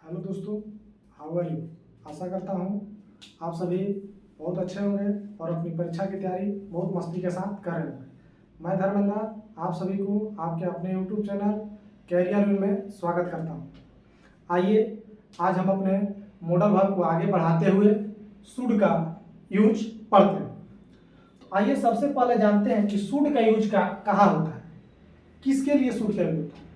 Hello दोस्तों, how are you. आशा करता हूँ आप सभी बहुत अच्छे होंगे और अपनी परीक्षा की तैयारी बहुत मस्ती के साथ कर रहे होंगे। मैं धर्मेंद्र आप सभी को आपके अपने यूट्यूब चैनल कैरियर व्यू में स्वागत करता हूँ। आइए आज हम अपने मॉडल वर्ब को आगे बढ़ाते हुए शुड का यूज पढ़ते हैं। तो आइए सबसे पहले जानते हैं कि शुड का यूज कहाँ होता है, किसके लिए शुड का यूज होता है।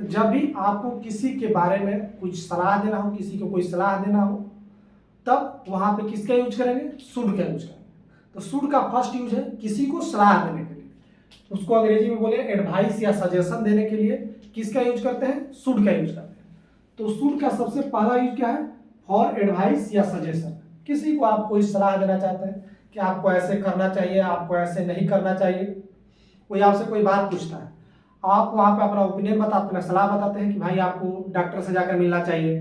जब भी आपको किसी के बारे में कुछ सलाह देना हो, किसी को कोई सलाह देना हो, तब वहां पे किसका यूज करेंगे, शुड का यूज करेंगे। तो शुड का फर्स्ट यूज है किसी को सलाह देने के लिए, उसको अंग्रेजी में बोले एडवाइस या सजेशन देने के लिए किसका यूज करते हैं, शुड का यूज करते हैं। तो शुड का सबसे पहला यूज क्या है, फॉर एडवाइस या सजेशन। किसी को आप कोई सलाह देना चाहते हैं कि आपको ऐसे करना चाहिए, आपको ऐसे नहीं करना चाहिए। कोई आपसे कोई बात पूछता है, आप वहाँ पे अपना ओपिनियन बताते हैं, सलाह बताते हैं कि भाई आपको डॉक्टर से जाकर मिलना चाहिए,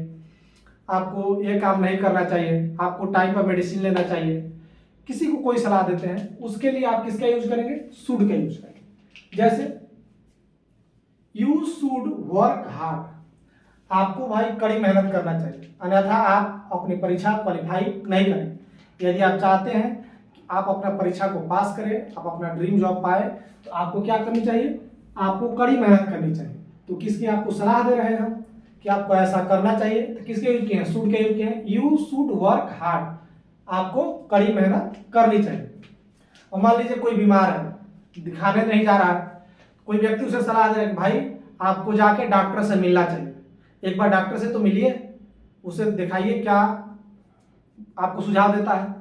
आपको ये काम नहीं करना चाहिए, आपको टाइम पर मेडिसिन लेना चाहिए। किसी को कोई सलाह देते हैं, उसके लिए आप किसका यूज करेंगे, शुड का यूज करेंगे। जैसे यू शुड वर्क हार्ड, आपको भाई कड़ी मेहनत करना चाहिए, अन्यथा आप अपनी परीक्षा क्वालिफाई नहीं करेंगे। यदि आप चाहते हैं कि आप अपना परीक्षा को पास करें, आप अपना ड्रीम जॉब पाए, तो आपको क्या करनी चाहिए, आपको कड़ी मेहनत करनी चाहिए। तो किसकी आपको सलाह दे रहे हैं हम कि आपको ऐसा करना चाहिए, तो किसके यूज किए हैं, शुड के यूज किए हैं। यू शुड वर्क हार्ड, आपको कड़ी मेहनत करनी चाहिए। और मान लीजिए कोई बीमार है, दिखाने नहीं जा रहा है, कोई व्यक्ति उसे सलाह दे रहा है कि भाई आपको जाके डॉक्टर से मिलना चाहिए, एक बार डॉक्टर से तो मिलिए, उसे दिखाइए क्या आपको सुझाव देता है।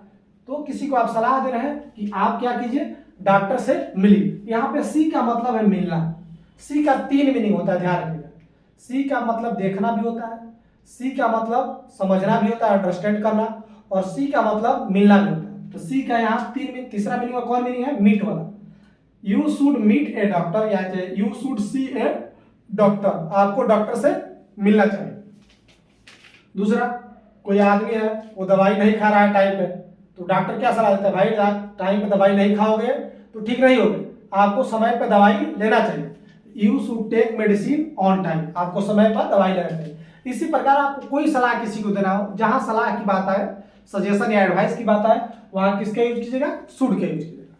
तो किसी को आप सलाह दे रहे हैं कि आप क्या कीजिए, डॉक्टर से मिलिए। यहाँ पे सी का मतलब है मिलना। सी का 3 मीनिंग होता है, ध्यान रखिएगा। सी का मतलब देखना भी होता है, सी का मतलब समझना भी होता है, अंडरस्टैंड करना, और सी का मतलब मिलना भी होता है। तो सी का यहाँ तीसरा मीनिंग और कौन मीनिंग है, मीट वाला। You should meet a doctor, या you should see a doctor, आपको डॉक्टर से मिलना चाहिए। दूसरा, कोई आदमी है वो दवाई नहीं खा रहा है टाइम पे, तो डॉक्टर क्या सलाह देता है, भाई टाइम पे दवाई नहीं खाओगे तो ठीक नहीं होगी, आपको समय पे दवाई लेना चाहिए। You should take medicine on time, आपको समय पर दवाई लेना चाहिए। इसी प्रकार आपको कोई सलाह किसी को देना हो, जहां सलाह की बात आए, सजेशन या एडवाइस की बात आए, वहां किसका यूज कीजिएगा, शुड का यूज कीजिएगा।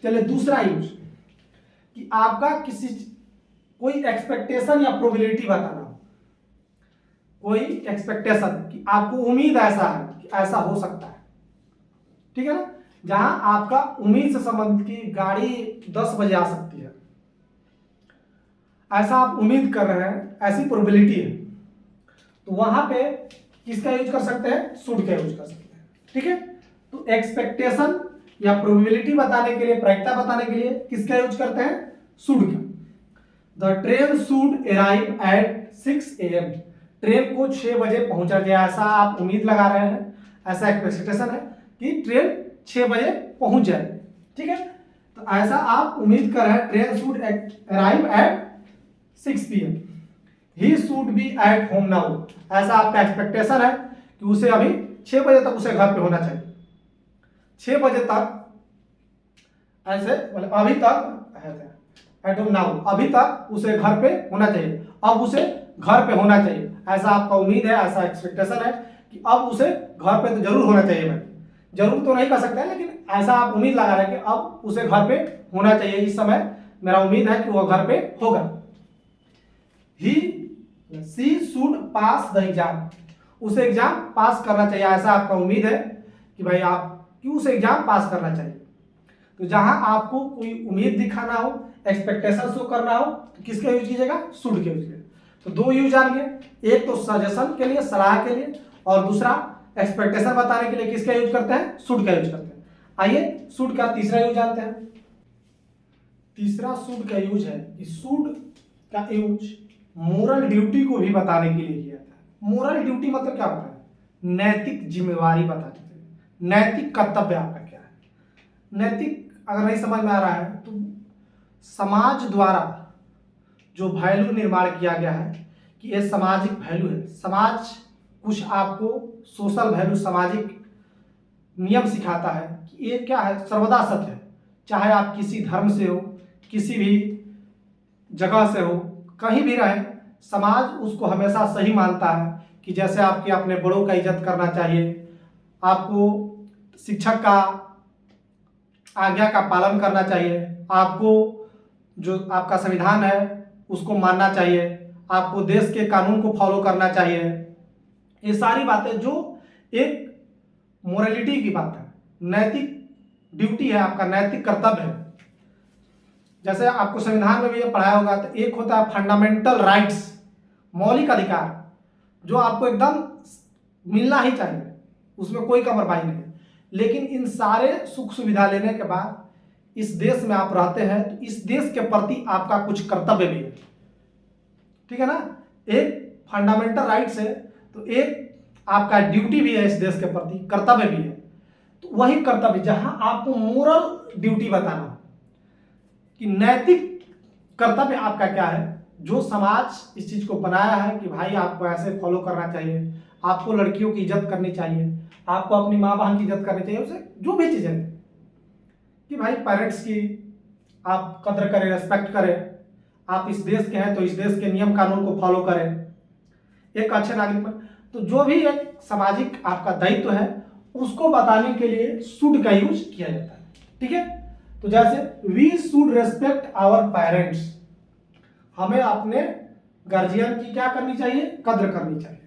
चलिए दूसरा यूज, कि आपका किसी कोई एक्सपेक्टेशन या प्रोबेबिलिटी बताना हो, कोई एक्सपेक्टेशन कि आपको उम्मीद ऐसा है कि ऐसा हो सकता है, ठीक है ना। जहां आपका उम्मीद से संबंधित की गाड़ी 10 बजे आ सकती है, ऐसा आप उम्मीद कर रहे हैं, ऐसी प्रोबेबिलिटी है, तो वहां पे किसका यूज कर सकते हैं, शुड का यूज कर सकते हैं, ठीक है। तो एक्सपेक्टेशन या प्रोबेबिलिटी बताने के लिए, प्रायिकता बताने के लिए किसका यूज करते हैं, शुड का। The train should arrive at 6 AM, train को 6 बजे पहुंचा जाए, ऐसा आप उम्मीद लगा रहे हैं, ऐसा एक्सपेक्टेशन है कि ट्रेन 6 बजे पहुंच जाए, ठीक है। तो ऐसा आप उम्मीद कर रहे हैं, train should arrive at 6 PM, he should be at home now, ऐसा आपका एक्सपेक्टेशन है कि उसे अभी 6 बजे तक उसे घर पे होना चाहिए। 6 बजे तक, ऐसे मतलब अभी तक एट होम नाउ, अभी तक उसे घर पे होना चाहिए, अब उसे घर पे होना चाहिए, ऐसा आपका उम्मीद है, ऐसा एक्सपेक्टेशन है कि अब उसे घर पे तो जरूर होना चाहिए। भाई जरूर तो नहीं कर सकते हैं, लेकिन ऐसा आप उम्मीद लगा रहे हैं कि अब उसे घर पे होना चाहिए, इस समय मेरा उम्मीद है कि वो घर पे होगा। ही सी शुड पास द एग्जाम, उसे एग्जाम पास करना चाहिए, ऐसा आपका उम्मीद है कि भाई आप क्यों उसे एग्जाम पास करना चाहिए। तो जहां आपको कोई उम्मीद दिखाना हो, एक्सपेक्टेशन शो करना हो, तो किसका यूज कीजिएगा, शुड के यूज कीजिएगा। तो 2 यूज जानिए, एक तो सजेशन के लिए, सलाह के लिए, और दूसरा एक्सपेक्टेशन बताने के लिए किसका यूज करते हैं, शुड का यूज करते हैं। आइए शुड का तीसरा यूज जानते हैं। तीसरा शुड का यूज है कि शुड का यूज मोरल ड्यूटी को भी बताने के लिए किया जाता है। मोरल ड्यूटी मतलब क्या होता है, नैतिक जिम्मेवारी बताने के लिए, नैतिक कर्तव्य आपका क्या है। नैतिक अगर नहीं समझ में आ रहा है, तो समाज द्वारा जो वैल्यू निर्माण किया गया है कि ये सामाजिक वैल्यू है, समाज कुछ आपको सोशल वैल्यू, सामाजिक नियम सिखाता है कि ये क्या है, सर्वदा सत्य है, चाहे आप किसी धर्म से हो, किसी भी जगह से हो, कहीं भी रहे, समाज उसको हमेशा सही मानता है कि जैसे आपके अपने बड़ों का इज्जत करना चाहिए, आपको शिक्षक का आज्ञा का पालन करना चाहिए, आपको जो आपका संविधान है उसको मानना चाहिए, आपको देश के कानून को फॉलो करना चाहिए। ये सारी बातें जो एक मोरालिटी की बात है, नैतिक ड्यूटी है, आपका नैतिक कर्तव्य है। जैसे आपको संविधान में भी ये पढ़ाया होगा, तो एक होता है फंडामेंटल राइट्स, मौलिक अधिकार, जो आपको एकदम मिलना ही चाहिए, उसमें कोई कमरबाई नहीं। लेकिन इन सारे सुख सुविधा लेने के बाद इस देश में आप रहते हैं, तो इस देश के प्रति आपका कुछ कर्तव्य भी है, ठीक है ना। एक फंडामेंटल राइट्स है, तो एक आपका ड्यूटी भी है इस देश के प्रति, कर्तव्य भी है। तो वही कर्तव्य जहां आपको मोरल ड्यूटी बताना कि नैतिक कर्तव्य आपका क्या है, जो समाज इस चीज को बनाया है कि भाई आपको ऐसे फॉलो करना चाहिए, आपको लड़कियों की इज्जत करनी चाहिए, आपको अपनी माँ बहन की इज्जत करनी चाहिए, उसे जो भी चीजें कि भाई पेरेंट्स की आप कदर करें, रेस्पेक्ट करें, आप इस देश के हैं तो इस देश के नियम कानून को फॉलो करें, एक अच्छे नागरिक बन। तो जो भी एक सामाजिक आपका दायित्व है उसको बताने के लिए शुड का यूज किया जाता है, ठीक है। तो जैसे we should respect our parents, हमें अपने गार्जियन की क्या करनी चाहिए, कद्र करनी चाहिए।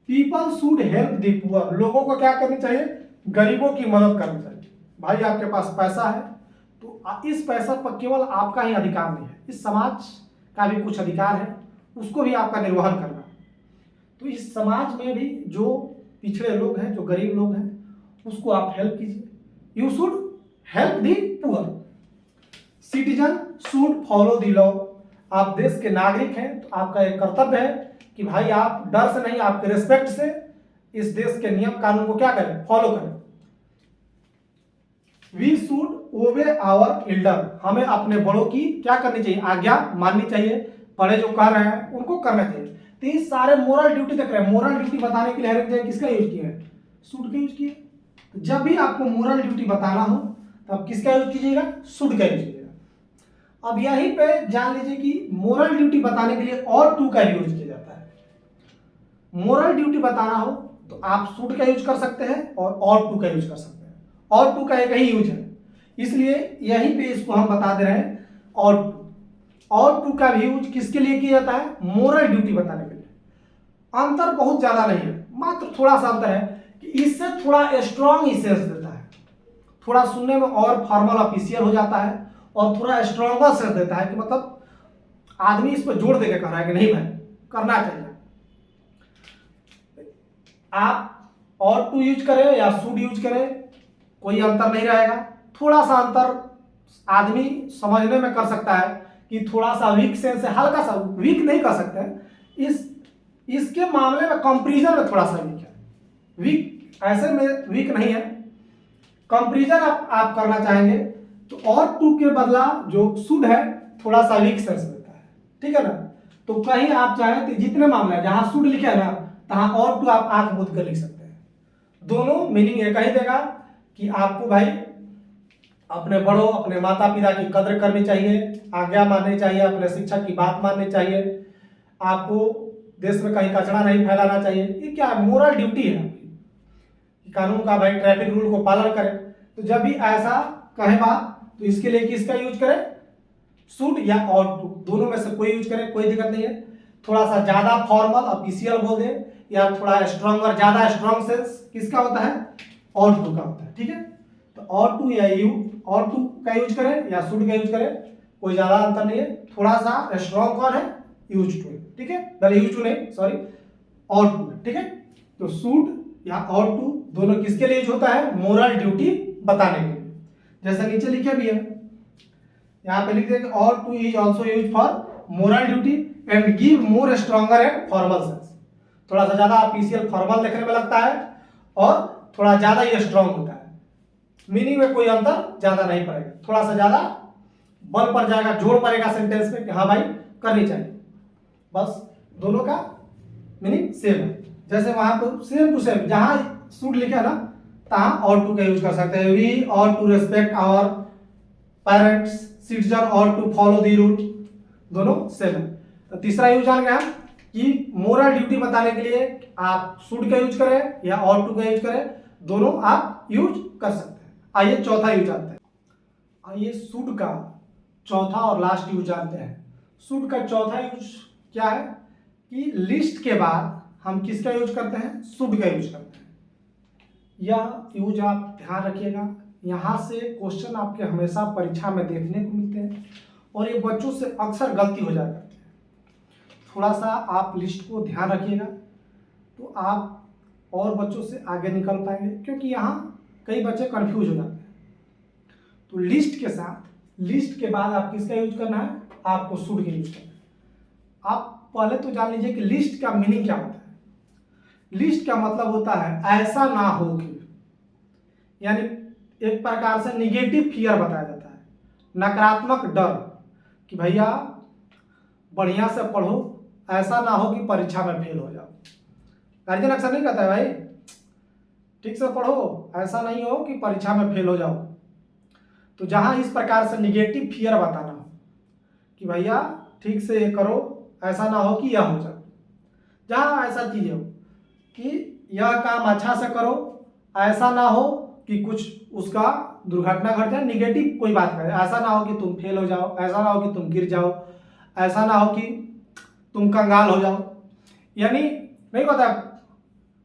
People should help the poor, लोगों को क्या करनी चाहिए, गरीबों की मदद करनी चाहिए। भाई आपके पास पैसा है तो इस पैसा पर केवल आपका ही अधिकार नहीं है, इस समाज का भी कुछ अधिकार है, उसको भी आपका निर्वहन करना। तो इस समाज में भी जो पिछड़े लोग हैं, जो गरीब लोग हैं, उसको आप हेल्प कीजिए। You should help the poor. Citizen should follow the law, आप देश के नागरिक हैं तो आपका एक कर्तव्य है कि भाई आप डर से नहीं, आपके रिस्पेक्ट से इस देश के नियम कानून को क्या करें, फॉलो करें। We should obey our elder, हमें अपने बड़ों की क्या करनी चाहिए, आज्ञा माननी चाहिए, बड़े जो कह रहे हैं उनको करना चाहिए। तो ये सारे मोरल ड्यूटी देख रहे हैं, मोरल ड्यूटी बताने के लिए हर एक जगह किसका यूज किया है, शुड का यूज किया। तो जब भी आपको मोरल ड्यूटी बताना हो तो आप किसका यूज कीजिएगा, शुड का यूज कीजिएगा। अब यहीं पे जान लीजिए कि मोरल ड्यूटी बताने के लिए और टू का यूज किया जाता है। मोरल ड्यूटी बताना हो तो आप शुड का यूज कर सकते हैं और टू का यूज कर सकते हैं। और टू का एक ही यूज है, इसलिए यहीं पे इसको हम बता दे रहे हैं। और टू का भी यूज किसके लिए किया जाता है, मोरल ड्यूटी बताने के लिए। अंतर बहुत ज्यादा नहीं है, मात्र थोड़ा सा अंतर है कि इससे थोड़ा स्ट्रॉन्ग सेंस देता है, थोड़ा सुनने में और फॉर्मल ऑफिशियल हो जाता है, और थोड़ा स्ट्रॉन्गर सेंस देता है कि मतलब आदमी इस पर जोर देकर कह रहा है कि नहीं भाई करना चाहिए। आप और टू यूज करें या शुड यूज करें, कोई अंतर नहीं रहेगा। थोड़ा सा अंतर आदमी समझने में कर सकता है कि थोड़ा सा वीक सेंस है, हल्का सा, वीक नहीं कर सकते हैं, इसके मामले में कंपैरिजन में थोड़ा सा वीक है, वीक ऐसे में वीक नहीं है। कंपैरिजन आप करना चाहेंगे तो और टू के बदला जो शुड है थोड़ा सा वीक सेंस देता है, ठीक है ना। तो कहीं आप चाहें तो जितने मामले हैं जहां शुड लिखे है ना, तहां और टू आप आंख मूंद कर लिख सकते हैं, दोनों मीनिंग एक ही देगा कि आपको भाई अपने बड़ों, अपने माता पिता की कद्र करनी चाहिए, आज्ञा माननी चाहिए, अपने शिक्षक की बात माननी चाहिए, आपको देश में कहीं कचरा नहीं फैलाना चाहिए। ये क्या है, मोरल ड्यूटी है आपकी, कानून का भाई ट्रैफिक रूल को पालन करें। तो जब भी ऐसा कहे बात तो इसके लिए किसका यूज करें, शुड या और टू, दोनों में से कोई यूज करें, कोई दिक्कत नहीं है। थोड़ा सा ज्यादा फॉर्मल ऑफिशियल बोल दे या थोड़ा स्ट्रॉन्गर, ज्यादा स्ट्रॉन्ग सेंस किसका होता है, और टू का होता है, ठीक है। तो और टू या यू, और टू का यूज करें या शुड का यूज करें, कोई ज्यादा अंतर नहीं है। थोड़ा सा स्ट्रॉन्ग कौन है, यूज टू है, ठीक है, पहले यूज टू नहीं, सॉरी, और टू है, ठीक है। तो शुड या और टू दोनों किसके लिए यूज होता है, मोरल ड्यूटी बताने के लिए। जैसे नीचे लिखे भी है, यहाँ पे लिख दे और two is also use for moral duty and give more stronger and formal sense. थोड़ा सा ज्यादा ऑफिशियल फॉर्मल देखने में लगता है और थोड़ा ज्यादा ही स्ट्रॉन्ग होता है, मीनिंग में कोई अंतर ज्यादा नहीं पड़ेगा, थोड़ा सा ज्यादा बल पड़ जाएगा, जोर पड़ेगा सेंटेंस में कि हाँ भाई करनी चाहिए, बस दोनों का मीनिंग सेम है। जैसे वहां पर सेम टू सेम जहां शुड लिखा है ना, तहां और टू का यूज कर सकते हैं। We ought to respect our parents, citizen ought to follow the rule, दोनों सेम है। तो तीसरा यूज आ गया कि मोरल ड्यूटी बताने के लिए आप शुड का यूज करें या ऑट टू का यूज करें, दोनों आप यूज कर सकते हैं। आइए चौथा यूज आते हैं। आइए शुड का चौथा और लास्ट यूज जानते हैं। शुड का चौथा यूज क्या है कि लिस्ट के बाद हम किसका यूज करते हैं, शुड का यूज करते हैं। यह यूज आप ध्यान रखिएगा, यहाँ से क्वेश्चन आपके हमेशा परीक्षा में देखने को मिलते हैं और ये बच्चों से अक्सर गलती हो जाया करती है। थोड़ा सा आप लिस्ट को ध्यान रखिएगा तो आप और बच्चों से आगे निकल पाएंगे, क्योंकि यहाँ कई बच्चे कंफ्यूज हो जाते हैं। तो लिस्ट के साथ, लिस्ट के बाद आप किसका यूज करना है, आपको शुड का यूज करना है। आप पहले तो जान लीजिए कि लिस्ट का मीनिंग क्या होता है। लिस्ट का मतलब होता है ऐसा ना हो कि, यानी एक प्रकार से निगेटिव फियर बताया जाता है, नकारात्मक डर कि भैया बढ़िया से पढ़ो, ऐसा ना हो कि परीक्षा में फेल हो जाओ। गार्जियन अक्सर नहीं कहता है भाई ठीक से पढ़ो, ऐसा नहीं हो कि परीक्षा में फेल हो जाओ। तो जहां इस प्रकार से निगेटिव फियर बताना हो कि भैया ठीक से ये करो, ऐसा ना हो कि यह हो जाए, जहां ऐसा चीज हो कि यह काम अच्छा से करो, ऐसा ना हो कि कुछ उसका दुर्घटना घट जाए, निगेटिव कोई बात करे, ऐसा ना हो कि तुम फेल हो जाओ, ऐसा ना हो कि तुम गिर जाओ, ऐसा ना हो कि तुम कंगाल हो जाओ। यानी नहीं पता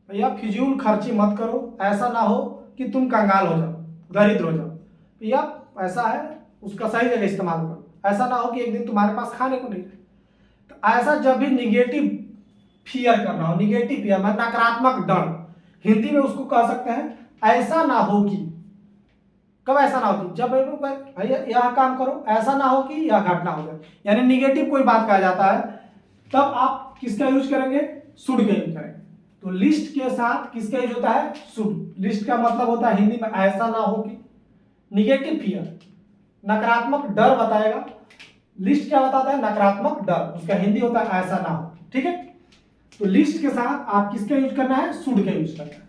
भैया फिजूल खर्ची मत करो, ऐसा ना हो कि तुम कंगाल हो जाओ, दरिद्र हो जाओ, भैया ऐसा है उसका सही जगह इस्तेमाल करो, ऐसा ना हो कि एक दिन तुम्हारे पास खाने को नहीं रहे। तो ऐसा जब भी निगेटिव फियर करना हो, निगेटिव फियर मतलब नकारात्मक डर, हिंदी में उसको कह सकते हैं ऐसा ना हो कि। कब ऐसा ना हो कि, जब भैया यह काम करो, ऐसा ना हो कि यह घटना हो जाए, यानी निगेटिव कोई बात कहा जाता है, तब आप किसका यूज करेंगे, शुड का यूज करेंगे। तो लिस्ट के साथ किसका यूज होता है, शुड। लिस्ट का मतलब होता है हिंदी में ऐसा ना हो कि, निगेटिव फियर नकारात्मक डर बताएगा। लिस्ट क्या बताता है, नकारात्मक डर, उसका हिंदी होता है ऐसा ना हो। ठीक है, तो लिस्ट के साथ आप किसका यूज करना है, शुड का यूज करना है।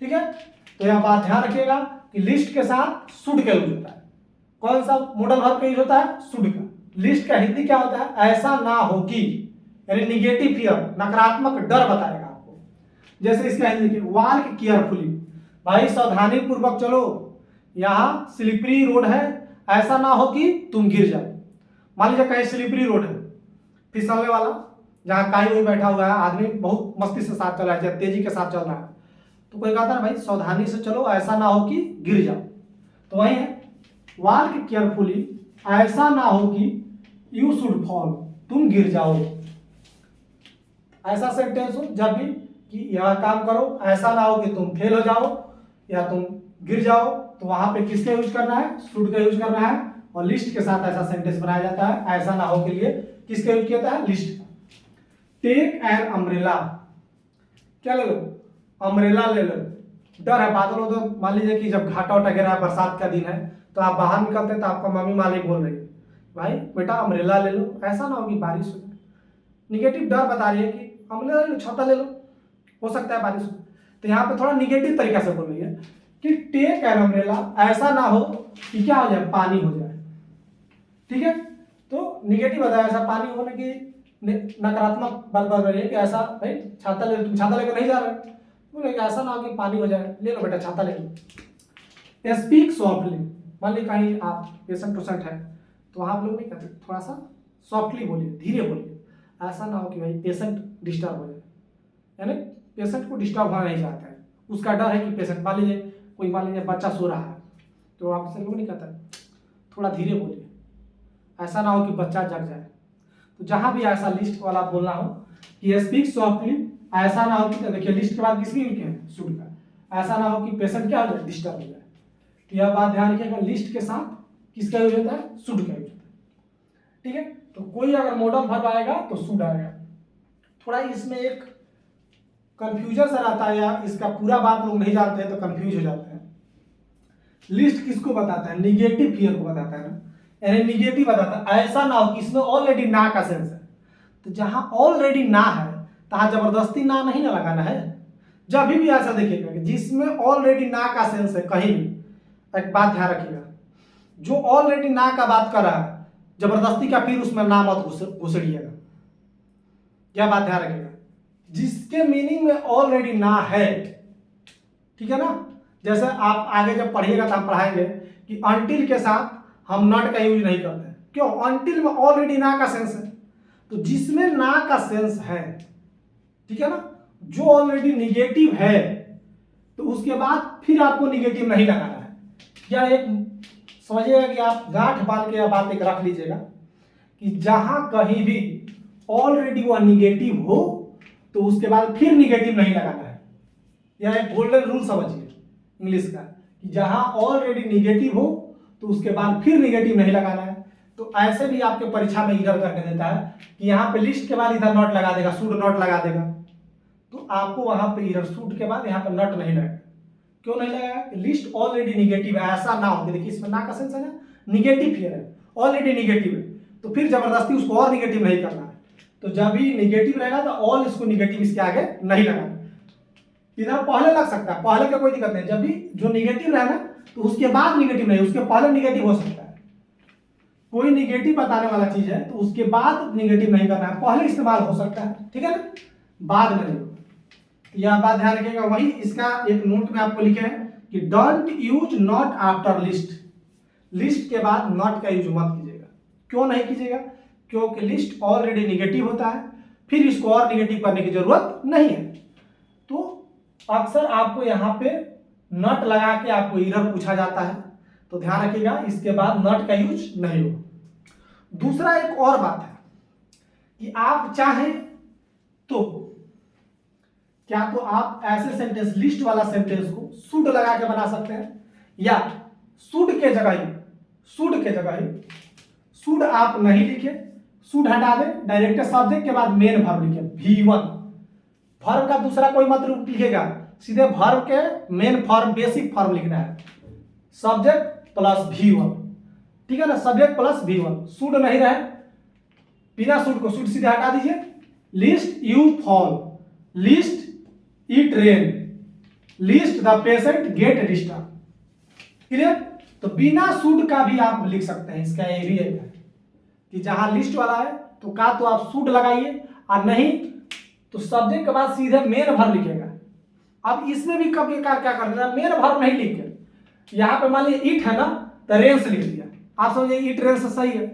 ठीक है, तो यह बात ध्यान रखिएगा कि लिस्ट के साथ शुड का यूज होता है। कौन सा मॉडल वर्ब का यूज होता है, शुड का। लिस्ट का हिंदी क्या होता है, ऐसा ना हो कि, यानी निगेटिव फियर नकारात्मक डर बताएगा आपको। जैसे इसका हिंदी की वॉक केयरफुली, भाई सावधानी पूर्वक चलो, यहाँ स्लिपरी रोड है, ऐसा ना हो कि तुम गिर जाओ। मान लीजिए कहीं स्लिपरी रोड है, फिसलने वाला, जहाँ काई वही बैठा हुआ है, आदमी बहुत मस्ती से साथ चल रहा है, तेजी के साथ चल रहा है, तो कोई कहता है भाई सावधानी से चलो, ऐसा ना हो कि गिर जाओ। तो वही है वॉक केयरफुली, ऐसा ना हो कि यू शुड फॉल, तुम गिर जाओ। ऐसा सेंटेंस हो जब भी कि यह काम करो, ऐसा ना हो कि तुम फेल हो जाओ या तुम गिर जाओ, तो वहां पे किसका यूज करना है, शुड का यूज करना है। और लिस्ट के साथ ऐसा सेंटेंस बनाया जाता है, ऐसा ना हो के लिए किसका यूज किया जाता है, लिस्ट का। टेक एन अम्ब्रेला, क्या ले लो, अम्ब्रेला ले लो। डर है बादल हो, तो मान लीजिए कि जब घाटा उटा गिरा है, बरसात का दिन है, तो आप बाहर निकलते हैं तो आपका मम्मी मालिक बोल रही है भाई बेटा अम्ब्रेला ले लो, ऐसा ना हो कि बारिश हो जाए। निगेटिव डर बता रही है कि अम्ब्रेला ले लो, छाता ले लो, हो सकता है बारिश हो। तो यहाँ पे थोड़ा निगेटिव तरीका से बोल रही है कि टेक एन अम्ब्रेला, ऐसा ना हो कि क्या हो जाए, पानी हो जाए। ठीक है, तो निगेटिव बताया, ऐसा पानी होने की नकारात्मक बात कर रही है कि ऐसा भाई छाता ले, तुम छाता लेकर नहीं जा रहे, बोले ऐसा ना हो कि पानी हो जाए, ले लो बेटा छाता ले लो। स्पीक सॉफ्टली, मान ली कहीं आप पेशेंट टूसेंट है, तो आप लोग नहीं कहते, थोड़ा सा सॉफ्टली बोलिए, धीरे बोलिए, ऐसा ना हो कि भाई पेशेंट डिस्टर्ब हो जाए, यानी पेशेंट को डिस्टर्ब होना नहीं चाहता है, उसका डर है कि पेशेंट, मान लीजिए कोई, मान लीजिए बच्चा सो रहा है, तो आपसे लोग नहीं कहता थोड़ा धीरे बोलिए, ऐसा ना हो कि बच्चा जग जाए। तो जहां भी ऐसा लिस्ट वाला बोलना हो कि स्पीक सॉफ्टली, ऐसा ना हो कि, तो देखिए लिस्ट के बाद किसकी यूज है, शुड का, ऐसा ना हो कि पेशेंट क्या हो जाए, डिस्टर्ब हो जाए। तो यह बात ध्यान रखिएगा, लिस्ट के साथ किसका यूज होता है, शुड का यूज होता है। ठीक है, तो कोई अगर मॉडल वर्ब आएगा तो शुड आएगा। थोड़ा इसमें एक कंफ्यूजन सा रहता है, या इसका पूरा बात लोग नहीं जानते हैं तो कंफ्यूज हो जाते हैं। लिस्ट किसको बताता है, निगेटिव फियर को बताता है ना, यानी निगेटिव बताता है, ऐसा ना हो कि इसमें ऑलरेडी ना का सेंस है। तो जहां ऑलरेडी ना है तहां जबरदस्ती ना नहीं ना लगाना है। जब भी ऐसा देखिएगा कि जिसमें ऑलरेडी ना का सेंस है, कहीं भी एक बात ध्यान रखिएगा, जो ऑलरेडी ना का बात कर रहा है जबरदस्ती का फिर उसमें ना मत घुसड़िएगा। क्या बात ध्यान रखिएगा, जिसके मीनिंग में ऑलरेडी ना है, ठीक है ना। जैसे आप आगे जब पढ़िएगा तो हम पढ़ाएंगे कि अनटिल के साथ हम नॉट का यूज नहीं करते हैं। क्यों? अनटिल में ऑलरेडी ना का सेंस है, तो जिसमें ना का सेंस है, ठीक है ना, जो ऑलरेडी निगेटिव है, तो उसके बाद फिर आपको निगेटिव नहीं लगाना है। या एक समझिएगा कि आप गांठ बांध के यह बात एक रख लीजिएगा कि जहां कहीं भी ऑलरेडी वह निगेटिव हो तो उसके बाद फिर निगेटिव नहीं लगाना है। यह एक गोल्डन रूल समझिए इंग्लिश का, कि जहां ऑलरेडी निगेटिव हो तो उसके बाद फिर निगेटिव नहीं लगाना है। तो ऐसे भी आपके परीक्षा में इधर करके देता है कि यहाँ पे लिस्ट के बाद इधर नॉट लगा देगा, शुड नॉट लगा देगा, तो आपको वहां पे इधर शुड के बाद यहाँ पे नॉट नहीं लगेगा। क्यों नहीं लगेगा? लिस्ट ऑलरेडी निगेटिव है, ऐसा ना हो कि देखिए इसमें ना का सेंस है ना, निगेटिव हियर है, ऑलरेडी निगेटिव है, तो फिर जबरदस्ती उसको और निगेटिव नहीं करना है। तो जब भी निगेटिव रहेगा तो ऑल इसको निगेटिव इसके आगे नहीं लगाना। इधर पहले लग सकता है, पहले का कोई दिक्कत नहीं, जब भी जो निगेटिव रहेगा तो उसके बाद निगेटिव नहीं, उसके पहले निगेटिव हो सकता है। कोई निगेटिव बताने वाला चीज है तो उसके बाद निगेटिव नहीं करना है, पहले इस्तेमाल हो सकता है, ठीक है ना, बाद में नहीं। यह बात ध्यान रखिएगा। वही इसका एक नोट में आपको लिखे हैं कि don't use not after list, list के बाद नॉट का यूज मत कीजिएगा। क्यों नहीं कीजिएगा? क्योंकि लिस्ट ऑलरेडी निगेटिव होता है, फिर इसको और निगेटिव करने की जरूरत नहीं है। तो अक्सर आपको यहाँ पे नॉट लगा के आपको एरर पूछा जाता है, तो ध्यान रखिएगा इसके बाद नॉट का यूज नहीं हो। दूसरा एक और बात है कि आप चाहें तो क्या तो आप ऐसे सेंटेंस, लिस्ट वाला सेंटेंस को शुड लगा के बना सकते हैं, या शुड के जगह ही शुड आप नहीं लिखे, शुड हटा दे, डायरेक्ट सब्जेक्ट के बाद मेन वर्ब लिखे, V1। वर्ब का दूसरा कोई मत रूप लिखेगा, सीधे वर्ब के मेन फॉर्म, बेसिक फॉर्म लिखना है, सब्जेक्ट प्लस V1, ठीक है ना, सब्जेक्ट प्लस V1। शुड नहीं रहे, बिना शुड को शुड सीधे हटा दीजिए। List you fall, list eat rain, list the patient get disturb, clear. तो बिना शुड का भी आप लिख सकते हैं, इसका ये भी है कि जहां लिस्ट वाला है तो का तो आप शुड लगाइए, और नहीं तो सब्जेक्ट के बाद सीधे मेन वर्ब लिखेगा। अब इसमें भी कभी क्या कर देना, मेन वर्ब नहीं लिख के यहां पे मान लीजिए ईट है ना, तो रेंस लिख दिया, आप समझिए ईट रेंस सही है,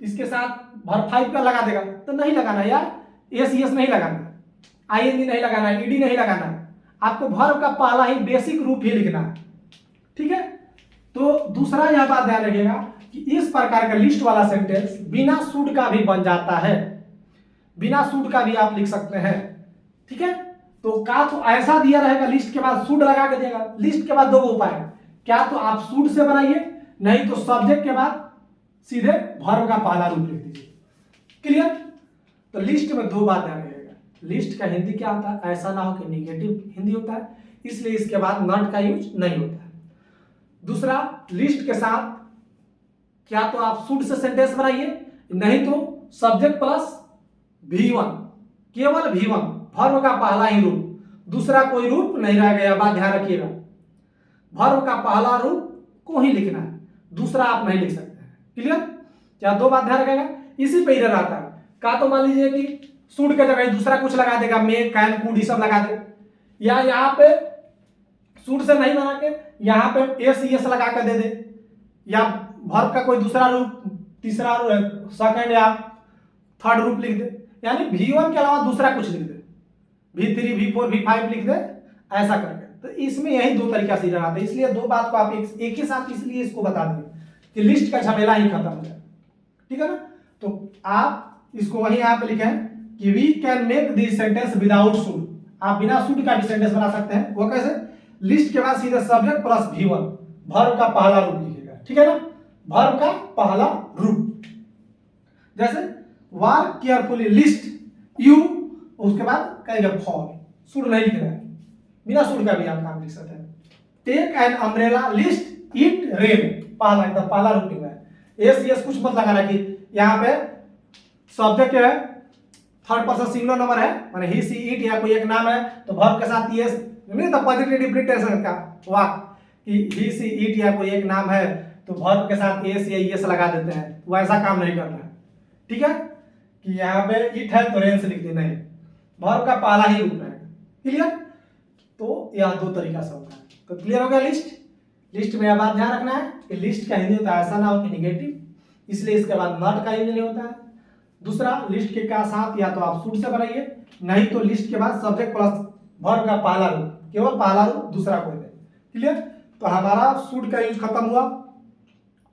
इसके साथ वर्ब 5 का लगा देगा, तो नहीं लगाना यार, एस नहीं लगाना, आईएनजी नहीं लगाना, ईडी नहीं लगाना, आपको वर्ब का पहला ही बेसिक रूप ही लिखना है, ठीक है। तो दूसरा यह बात ध्यान रखिएगा कि इस प्रकार का लिस्ट वाला सेंटेंस बिना शुड का भी बन जाता है, बिना शुड का भी आप लिख सकते हैं, ठीक है। तो का तो ऐसा दिया रहेगा, लिस्ट के बाद शुड लगा के देगा। लिस्ट के बाद दो उपाय, क्या तो आप शुड से बनाइए, नहीं तो सब्जेक्ट के बाद सीधे वर्ब का पहला रूप लिख दीजिए, क्लियर। तो लिस्ट में दो बात ध्यान रखिएगा, लिस्ट का हिंदी क्या होता है, ऐसा ना हो कि निगेटिव हिंदी होता है, इसलिए इसके बाद नॉट का यूज नहीं होता है। दूसरा, लिस्ट के साथ क्या तो आप शुड से सेंटेंस बनाइए, नहीं तो सब्जेक्ट प्लस V1, केवल V1, वर्ब का पहला ही रूप, दूसरा कोई रूप नहीं रह गया, बात ध्यान रखिएगा। वर्ब का पहला रूप को ही लिखना है, दूसरा आप नहीं लिख सकते हैं, क्लियर। क्या दो बात ध्यान रखेगा, इसी पे इधर आता है। का तो मान लीजिए कि शुड के जगह दूसरा कुछ लगा देगा, मे कैन कुड ये सब लगा दे, या यहाँ पे शुड से नहीं बना के यहाँ पे एस लगा कर दे दे, या वर्ब का कोई दूसरा रूप, तीसरा सेकंड या थर्ड रूप लिख दे, यानी V1 के अलावा दूसरा कुछ लिख दे, V3 V4 V5 लिख दे, ऐसा करके। तो इसमें यही दो तरीका से आता है, इसलिए दो बात को आप एक ही साथ इसलिए इसको बता दें कि लिस्ट का झमेला ही खत्म हो जाए, ठीक है ना। तो आप इसको वही यहाँ पे लिखे हैं कि we can make this sentence without should, आप बिना शुड का भी सेंटेंस बना सकते हैं। वो कैसे? लिस्ट के बाद सीधे सब्जेक्ट प्लस V1, वर्ब का पहला रूप लिखिएगा, ठीक है ना, वर्ब का पहला रूप। जैसे वर्क केयरफुली लिस्ट यू, उसके बाद कहेंगे फॉल, शुड नहीं लिखना है, बिना शुड का भी आप काम लिख सकते हैं। Take an umbrella lest it rain, पहला एकदम पहला रूप लिखना है। एस कुछ मत लगाना कि यहाँ पे सब्जेक्ट है, थर्ड पर्सन सिंगुलर नंबर है, माने ही सी इट या कोई एक नाम है, तो वर्ब के साथ एस नहीं, तो पॉजिटिव प्रिटेंशन का वाक्य कि ही सी इट या कोई एक नाम है तो वर्ब के साथ एस या एस लगा देते हैं, वो ऐसा काम नहीं करना है, ठीक है। कि यहाँ पे इट है तो रेंस लिख दी, नहीं, वर्ब का पहला ही रूप रहेगा। क्लियर? तो यह दो तरीका से होता है। तो क्लियर हो गया लिस्ट। लिस्ट में यह बात ध्यान रखना है कि लिस्ट का हिंदी होता है ऐसा ना हो कि निगेटिव, इसलिए इसके बाद नॉट का यूज नहीं होता है। दूसरा, लिस्ट के का साथ या तो आप शुड से बनाइए, नहीं तो लिस्ट के बाद सब्जेक्ट प्लस वर्ब का पहला रूप, केवल पहला रूप, दूसरा कोई नहीं। क्लियर? तो हमारा शुड का यूज खत्म हुआ।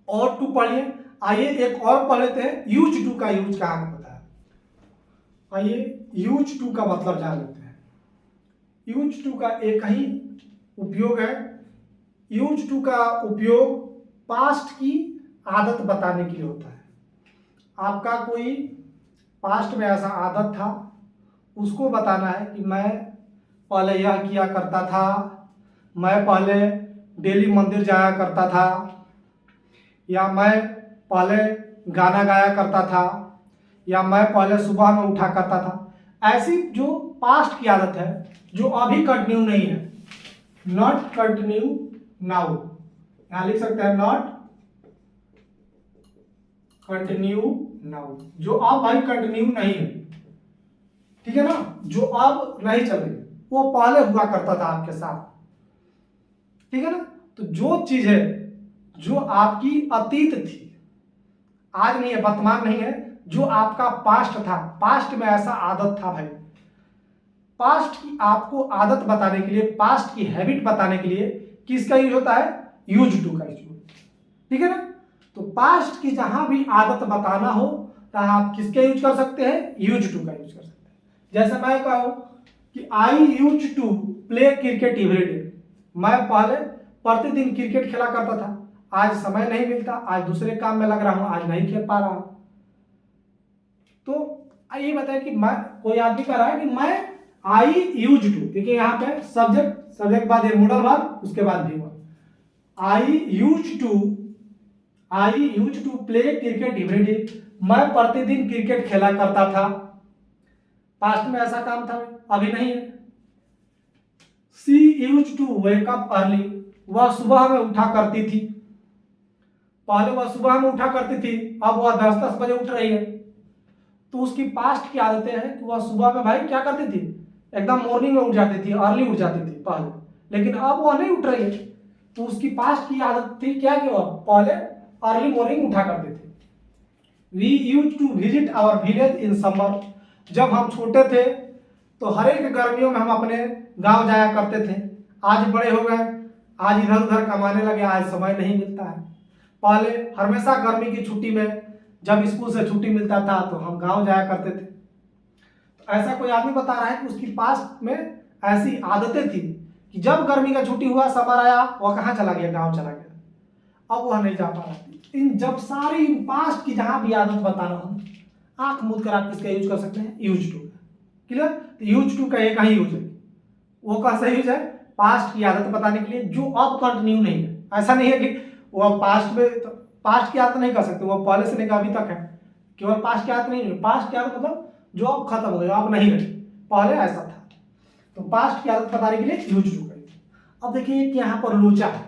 और टू पढ़िए। आइए एक और पढ़ लेते हैं, यूज टू का यूज कहाँ होता है। आइए यूज टू का मतलब जान लेते हैं। यूज टू का एक ही उपयोग है। यूज टू का उपयोग पास्ट की आदत बताने के लिए होता है। आपका कोई पास्ट में ऐसा आदत था, उसको बताना है कि मैं पहले यह किया करता था, मैं पहले डेली मंदिर जाया करता था, या मैं पहले गाना गाया करता था, या मैं पहले सुबह में उठा करता था। ऐसी जो पास्ट की आदत है जो अभी कंटिन्यू नहीं है, नॉट कंटिन्यू नाउ, यहां लिख सकते हैं नॉट कंटिन्यू नाउ, जो अब भाई कंटिन्यू नहीं है, ठीक है ना, जो अब नहीं चल रही, वो पहले हुआ करता था आपके साथ, ठीक है ना। तो जो चीज है जो आपकी अतीत थी, आज नहीं है, वर्तमान नहीं है, जो आपका पास्ट था, पास्ट में ऐसा आदत था भाई, पास्ट की आपको आदत बताने के लिए, पास्ट की हैबिट बताने के लिए किसका यूज होता है? यूज टू का यूज, ठीक है ना। तो पास्ट की जहां भी आदत बताना हो तो आप किसके यूज कर सकते हैं? यूज टू का यूज कर सकते हैं। जैसे मैं कहूं कि I use to play cricket every day, मैं पहले प्रतिदिन क्रिकेट खेला करता था, आज समय नहीं मिलता, आज दूसरे काम में लग रहा हूं, आज नहीं खेल पा रहा हूं। तो ये बताए कि मैं, कोई आदमी कह रहा है कि मैं आई यूज टू, देखिए यहाँ पे सब्जेक्ट, सब्जेक्ट बाद ये मोडल वर्ब, उसके बाद भी verb. I use to play cricket every day, मैं प्रतिदिन क्रिकेट खेला करता था, पास्ट में ऐसा काम था, अभी नहीं है। She use to wake up early, वह सुबह में उठा करती थी, पहले वह सुबह में उठा करती थी, अब वह 10-10 बजे उठ रही है। तो उसकी पास्ट की आदतें हैं कि वह सुबह में भाई क्या करती थी, एकदम मॉर्निंग में उठ जाती थी, अर्ली उठ जाती थी पहले, लेकिन अब वह नहीं उठ रही है। तो उसकी पास्ट की आदत थी क्या कि वह पहले अर्ली मॉर्निंग उठा करते थे। We use to visit our village in summer, जब हम छोटे थे तो हर एक गर्मियों में हम अपने गांव जाया करते थे, आज बड़े हो गए, आज इधर उधर कमाने लगे, आज समय नहीं मिलता है। पहले हमेशा गर्मी की छुट्टी में जब स्कूल से छुट्टी मिलता था तो हम गांव जाया करते थे। तो ऐसा कोई आदमी बता रहा है कि उसकी पास्ट में ऐसी आदतें थी कि जब गर्मी का छुट्टी हुआ, समर आया, वह कहाँ चला गया? गांव चला गया, अब वह नहीं जा पा रहा। इन जब सारी पास्ट की जहां भी आदत बताना हो, आंख मूंद कर आप किसका यूज कर सकते हैं? Use to. क्लियर? तो यूज टू का एक ही यूज है, वो कैसा यूज है? पास्ट की आदत बताने के लिए जो अब कंटिन्यू नहीं है। ऐसा नहीं है कि वो पास्ट में, तो पास्ट की आदत नहीं कर सकते, वो पहले से लेकर अभी तक है, केवल पास्ट की आदत नहीं है। पास्ट की आदत मतलब जो अब खत्म हो गया, अब नहीं रही, पहले ऐसा था। तो पास्ट की आदत बताने के लिए यूज टू का। अब देखिए कि यहाँ पर लोचा है,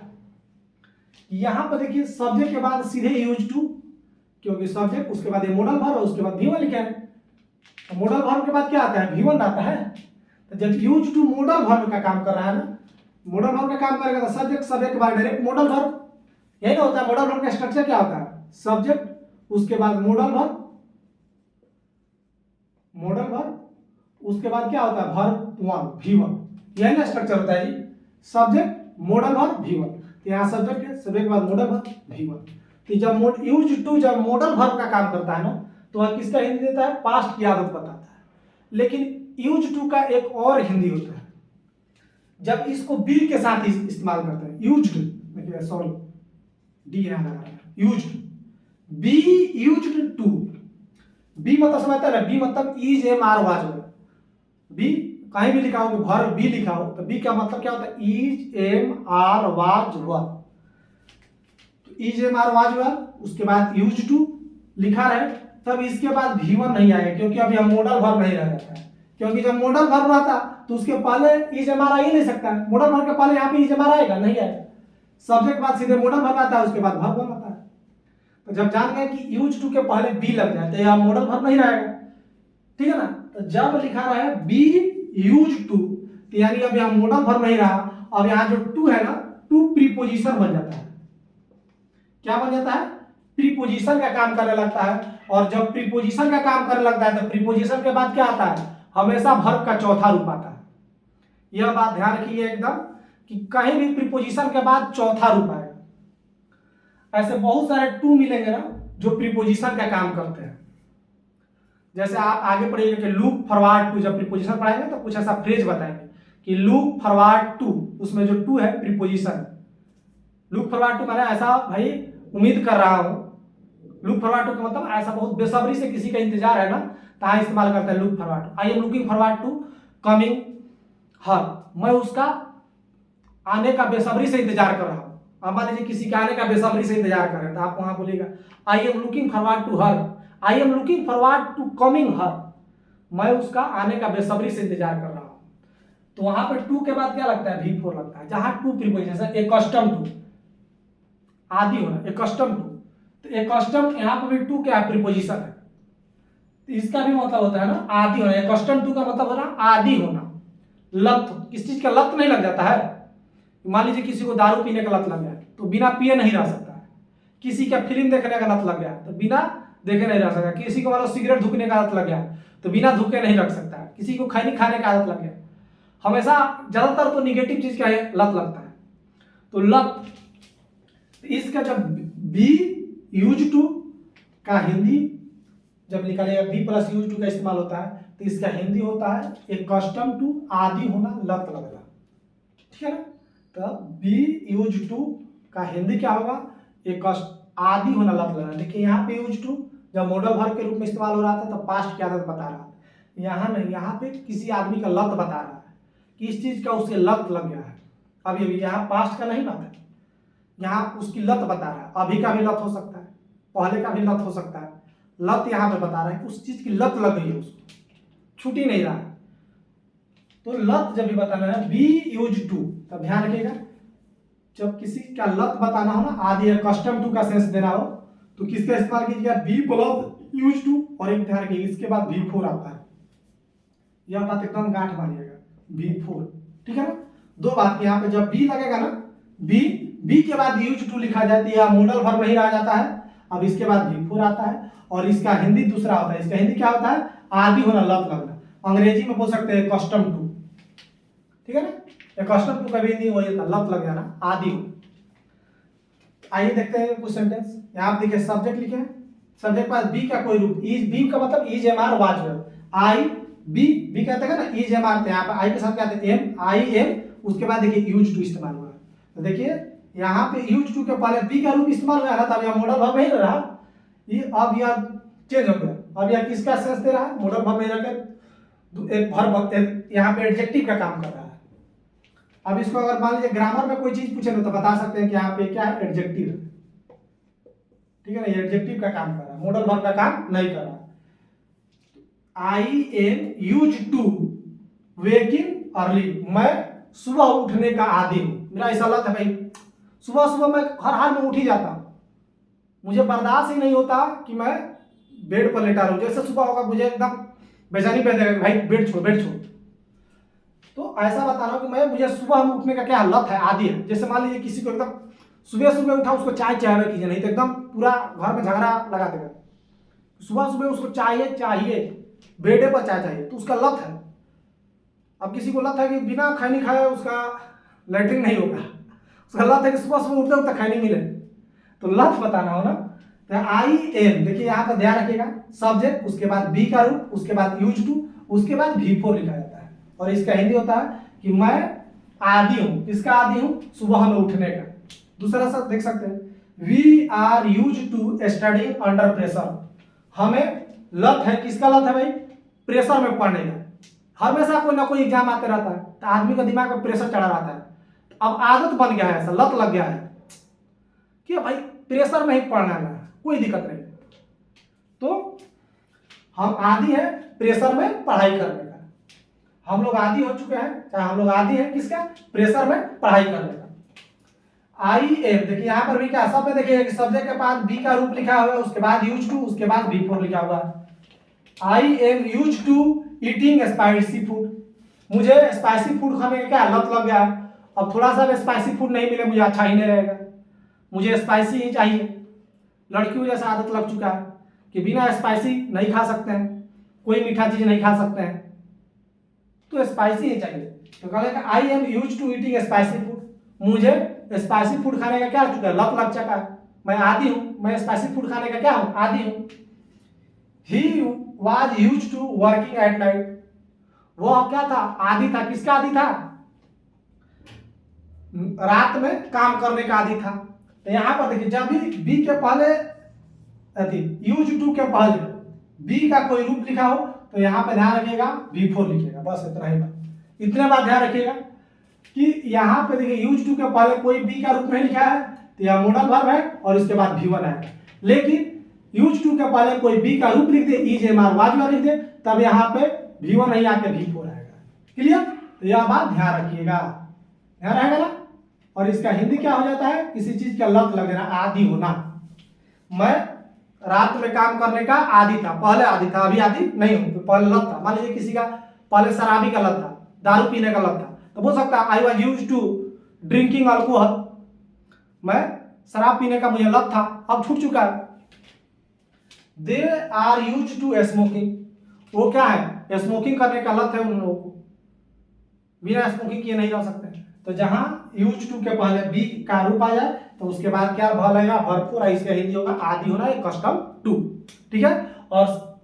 यहाँ पर देखिए सब्जेक्ट के बाद सीधे यूज टू, क्योंकि सब्जेक्ट, उसके बाद ये मॉडल वर्ब और उसके बाद V1 लिखा है। तो मॉडल वर्ब के बाद क्या आता है? V1 आता है। तो जब यूज टू मॉडल वर्ब का काम कर रहा है ना, मॉडल वर्ब का काम करेगा तो सब्जेक्ट, सब्जेक्ट के बाद डायरेक्ट मॉडल वर्ब, यही ना होता है। मॉडल वर्ब का स्ट्रक्चर क्या होता है? सब्जेक्ट, उसके बाद मॉडल वर्ब, मॉडल वर्ब, उसके बाद क्या होता है? वर्ब 1 V1, यही ना स्ट्रक्चर होता है जी। Subject, modal verb, V1। यहाँ सब्जेक्ट है, सब्जेक्ट के बाद मॉडल वर्ब, V1। तो जब यूज टू जब मॉडल वर्ब का काम करता है ना, तो वह किसका हिंदी देता है? पास्ट की आदत बताता है। लेकिन यूज टू का एक और हिंदी होता है, जब इसको बी के साथ इस्तेमाल करते हैं। यूज्ड, देखिए सॉरी डी यहाँ लगा है, used, be used to. Be मतलब समझता है ना, बी मतलब is am are was, be कहीं भी लिखा हो, वर्ब बी लिखा हो, तो बी का मतलब क्या होता है? Is am are was were. तो is am are was were, उसके बाद यूज टू लिखा रहे, तब इसके बाद V1 नहीं आएगा, क्योंकि अभी हम मॉडल वर्ब नहीं रह जाता है। क्योंकि जब मॉडल वर्ब रहता तो उसके पहले इज एम आर आ ही नहीं सकता है। मॉडल वर्ब के पहले यहाँ पे इज एम आर आएगा? नहीं आएगा। सब्जेक्ट के बाद सीधे मॉडल वर्ब आता है, उसके बाद वर्ब आता है। तो जब जान गए कि यूज टू के पहले बी लग जाए तो यह मॉडल वर्ब नहीं रहेगा, ठीक है ना। तो जब लिखा रहा है बी यूज टू, तो यानी अब यहाँ मॉडल वर्ब नहीं रहा, अब यहाँ जो टू है ना, टू प्रीपोजिशन बन जाता है। क्या बन जाता है? प्रीपोजिशन का काम करने लगता है। और जब प्रीपोजिशन का काम करने लगता है तो प्रीपोजिशन के बाद क्या आता है? हमेशा वर्ब का चौथा रूप आता है। यह बात ध्यान रखिए एकदम, कि कहीं भी प्रीपोजिशन के बाद चौथा रूप आएगा। ऐसे बहुत सारे टू मिलेंगे ना जो प्रीपोजिशन का काम करते हैं। जैसे आप आगे पढ़िएगा कि लुक फॉरवर्ड टू, जब प्रीपोजिशन पढ़ाएंगे तो कुछ ऐसा फ्रेज बताएंगे कि लुक फॉरवर्ड टू, उसमें जो टू है प्रीपोजिशन। लुक फॉरवर्ड टू माने ऐसा भाई उम्मीद कर रहा हूं। लुक फॉरवर्ड टू का मतलब ऐसा बहुत बेसब्री से किसी का इंतजार है ना, तो इस्तेमाल करता है look forward to. I am looking forward to coming her, मैं उसका आने का बेसब्री से इंतजार कर रहा हूँ। अब मान लीजिए किसी के आने का बेसब्री से इंतजार कर रहे हैं, तो आप वहां बोलेगा I am looking forward to her, I am looking forward to coming her, मैं उसका आने का बेसब्री से इंतजार कर रहा हूँ। तो वहां पर टू के बाद क्या लगता है? V4 लगता है। जहां टू प्रीपोजिशन, एकस्टम टू, आदि होना, एकस्टम टू, तो एकस्टम यहाँ पर भी टू क्या है? प्रीपोजिशन है। तो इसका भी मतलब होता है ना आदि होना। एकस्टम टू का मतलब होना आदि होना। लत, किस चीज का लत नहीं लग जाता है? मान लीजिए किसी को दारू पीने का लत लग गया तो बिना पिए नहीं रह सकता है। किसी का फिल्म देखने का लत लग गया तो बिना देखे नहीं रह सकता। किसी को मतलब सिगरेट धुकने का आदत लग गया तो बिना धुके नहीं रख सकता है। किसी को खैनी खाने का आदत लग गया, हमेशा ज्यादातर तो निगेटिव चीज का लत लगता है। तो लत, इसका जब बी यूज टू का हिंदी जब निकालेगा, बी प्लस यूज टू का इस्तेमाल होता है, तो इसका हिंदी होता है एकस्टम टू, आदि होना, लत लगना। ठीक है ना। तो बी यूज टू का हिंदी क्या होगा? आदि होना, लत लगना। देखिए यहाँ पे यूज टू जब मॉडल वर्ब के रूप में इस्तेमाल हो रहा था तो पास्ट की आदत बता रहा था। यहाँ नहीं, यहाँ पे किसी आदमी का लत बता रहा है कि इस चीज का उसे लत लग गया है। अभी अभी यहाँ पास्ट का नहीं बात है, यहाँ उसकी लत बता रहा है। अभी का भी लत हो सकता है, पहले का भी लत हो सकता है। लत यहाँ पे बता रहा है कि उस चीज की लत लग गई है, उसको छूटी नहीं रहा है। तो लत जब भी बताना है बी यूज टू, तब ध्यान रखिएगा जब किसी का लत बताना हो ना, आदि कस्टम टू का सेंस देना हो, तो किसका इस्तेमाल कीजिएगा? Be plus use to. और एक ध्यान रखिएगा इसके बाद V4 आता है। यह बात एकदम गांठ मारिएगा, V4। ठीक है ना। दो बात, यहाँ पे जब बी लगेगा ना, बी के बाद यूज टू लिखा जाती है, मॉडल वर्ब नहीं रह जाता है। अब इसके बाद V4 आता है और इसका हिंदी दूसरा होता है। इसका हिंदी क्या होता है? आदि होना, लत लगना। अंग्रेजी में बोल सकते हैं कस्टम टू। ठीक है ना। कस्टम टू का भी हिंदी वही था, लत लग जाना, आदि हो। आइए देखते हैं कुछ सेंटेंस। यहाँ आप देखिए सब्जेक्ट लिखे हैं, सब्जेक्ट के पास बी का कोई रूप, इज, बी का मतलब is am are was verb, I be कहते हैं ना, इज एम आर, यहाँ पे आई के साथ क्या आते हैं? एम, आई एम, उसके बाद देखिए यूज टू इस्तेमाल हुआ। तो देखिए यहाँ पे यूज टू के पहले बी का रूप इस्तेमाल हुआ था, तब यह मॉडल वर्ब नहीं रहा, ये अब यह चेंज हो गया। अब यह किसका सेंस दे रहा है? मॉडल वर्ब नहीं रहकर एक वर्ब, यहाँ पे एडजेक्टिव का काम कर रहा है। अब इसको अगर मान लीजिए ग्रामर में कोई चीज पूछे तो बता सकते हैं कि यहाँ पे क्या है? एडजेक्टिव। ठीक है ना, ये एडजेक्टिव का काम कर रहा है, मॉडल वर्ब का काम नहीं कर रहा। I am use to waking early, मैं सुबह उठने का आदी हूं। मेरा ऐसा लत है भाई, सुबह सुबह मैं हर हाल में उठ ही जाता हूं। मुझे बर्दाश्त ही नहीं होता कि मैं बेड पर लेटा रहूं। जैसे सुबह होगा मुझे एकदम बेचैनी पैदा करेगा, भाई बेड छोड़, बेड छोड़। तो ऐसा बता रहा हूं कि मुझे सुबह में उठने का क्या लत है, आदि है। जैसे मान लीजिए किसी को एकदम सुबह सुबह उठा, उसको चाय चाहिए कीजिए, नहीं तो एकदम पूरा घर में झगड़ा लगा देगा। सुबह सुबह उसको चाहिए बेडे पर चाय चाहिए, तो उसका लत है। अब किसी को लत है कि बिना खैनी खाए उसका लैट्रिन नहीं होगा, उसका लत है कि सुबह सुबह उठते उठते खैनी मिले। तो लत बताना हो ना, तो आई एम, देखिए यहाँ पर ध्यान रखिएगा, सब्जेक्ट, उसके बाद बी का रूप, उसके बाद यूज टू, उसके बाद V4 लिखा जाता है। और इसका हिंदी होता है कि मैं आदी हूं। किसका आदी हूं? सुबह में उठने का। दूसरा शब्द देख सकते हैं, we are use to study under pressure. हमें लत है, किसका लत है भाई? प्रेशर में पढ़ने का। हमेशा कोई ना कोई एग्जाम आते रहता है, तो आदमी का दिमाग में प्रेशर चढ़ा रहता है। अब आदत बन गया है, ऐसा लत लग गया है कि भाई प्रेशर में ही पढ़ना है, कोई दिक्कत नहीं। तो हम आदी हैं प्रेशर में पढ़ाई करने का। हम लोग आदी हो चुके हैं, चाहे हम लोग आदी हैं किसका? प्रेशर में पढ़ाई करने का। आई एम, देखिए यहाँ पर भी क्या सब में देखिए सब्जेक्ट के पास बी का रूप लिखा हुआ है, उसके बाद यूज टू, उसके बाद V4 लिखा हुआ है। I am use to eating spicy food. मुझे स्पाइसी फूड खाने का क्या लत लग गया है। अब थोड़ा सा भी स्पाइसी फूड नहीं मिले मुझे अच्छा ही नहीं रहेगा, मुझे स्पाइसी ही चाहिए। लड़कियों जैसा आदत लग चुका है कि बिना स्पाइसी नहीं खा सकते हैं, कोई मीठा चीज नहीं खा सकते हैं, तो स्पाइसी ही चाहिए। तो कहेगा I am use to eating spicy food, मुझे स्पाइसी फूड खाने का क्या चुका है, लत लग चुका है, मैं आदी हूँ, मैं स्पाइसी फूड खाने का क्या हूँ, आदी हूँ। He was use to working at night, वो क्या था, आदी था, किसका आदी था, रात में काम करने का आदी था। तो यहां पर देखिए जब भी बी के पहले यूज टू के पहले बी का कोई रूप लिखा हो तो यहाँ पे ध्यान रखिएगा V4 लिखिएगा, बस इतना ही बात। इतने बात ध्यान रखिएगा कि यहाँ पे देखिए यूज टू के पहले कोई बी का रूप नहीं लिखा है तो यह मॉडल वर्ब है और इसके बाद V1 है। लेकिन यूज टू के पहले कोई बी का रूप लिख दे, इज एम आर वाज लिख दे, तब यहाँ पे V1 नहीं आके V4 आएगा। क्लियर? तो यह बात ध्यान रखिएगा, ध्यान रहेगा ना। और इसका हिंदी क्या हो जाता है, किसी चीज का लत लगना, आदी होना। मैं रात में काम करने का आदी था, पहले आदी था, अभी आदी नहीं हूं, तो पहले लत था। मान लीजिए किसी का पहले शराबी का लत था, दारू पीने का लत था, तो बोल सकता है I was used to drinking alcohol, मैं शराब पीने का मुझे लत था, अब छूट चुका है। They are used to smoking, वो क्या है, स्मोकिंग करने का लत है उन लोगों को, बिना स्मोकिंग किए नहीं रह सकते। तो जहां यूज टू के पहले बी का रूप आ जाए तो उसके बाद क्या भाव लगेगा, भरपूर, इसका हिंदी होगा आदि होना, एक कस्टम टू। ठीक है? और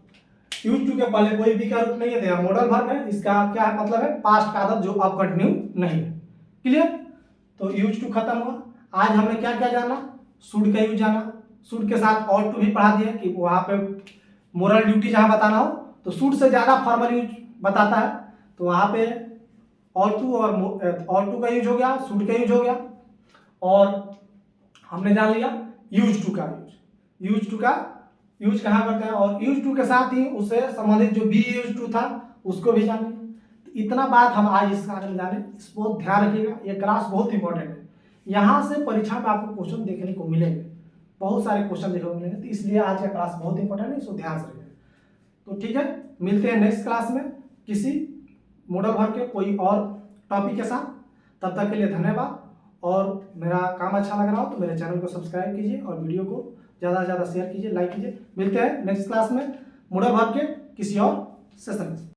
यूज टू के पहले कोई बी का रूप नहीं है तो मॉडल वर्ब है, इसका क्या मतलब है, पास्ट का आदत जो अब कंटिन्यू नहीं है। क्लियर? तो यूज टू खत्म हुआ। आज हमने क्या क्या जाना, शुड का यूज जाना, शुड के साथ और टू भी पढ़ा दिया कि वहां पे मोरल ड्यूटी जहां बताना हो तो शुड से ज्यादा फॉर्मल यूज बताता है, तो वहां पे और टू का यूज हो गया, शुड का यूज हो गया, और हमने जान लिया यूज टू का यूज टू का यूज कहाँ करते हैं, और यूज टू के साथ ही उससे संबंधित जो बी यूज टू था उसको भी जान लिया। इतना बात हम आज इस बारे में जाने, इस बहुत ध्यान रखिएगा, ये क्लास बहुत इंपॉर्टेंट है। यहाँ से परीक्षा में आपको क्वेश्चन देखने को मिलेंगे, बहुत सारे क्वेश्चन देखने को मिलेंगे, तो इसलिए आज का क्लास बहुत इंपॉर्टेंट है, इसको ध्यान से रखिएगा। तो ठीक है, मिलते हैं नेक्स्ट क्लास में किसी मॉडल वर्ब के कोई और टॉपिक के साथ। तब तक के लिए धन्यवाद, और मेरा काम अच्छा लग रहा हो तो मेरे चैनल को सब्सक्राइब कीजिए और वीडियो को ज़्यादा से ज़्यादा शेयर कीजिए, लाइक कीजिए। मिलते हैं नेक्स्ट क्लास में मॉडल वर्ब के किसी और सेशन में।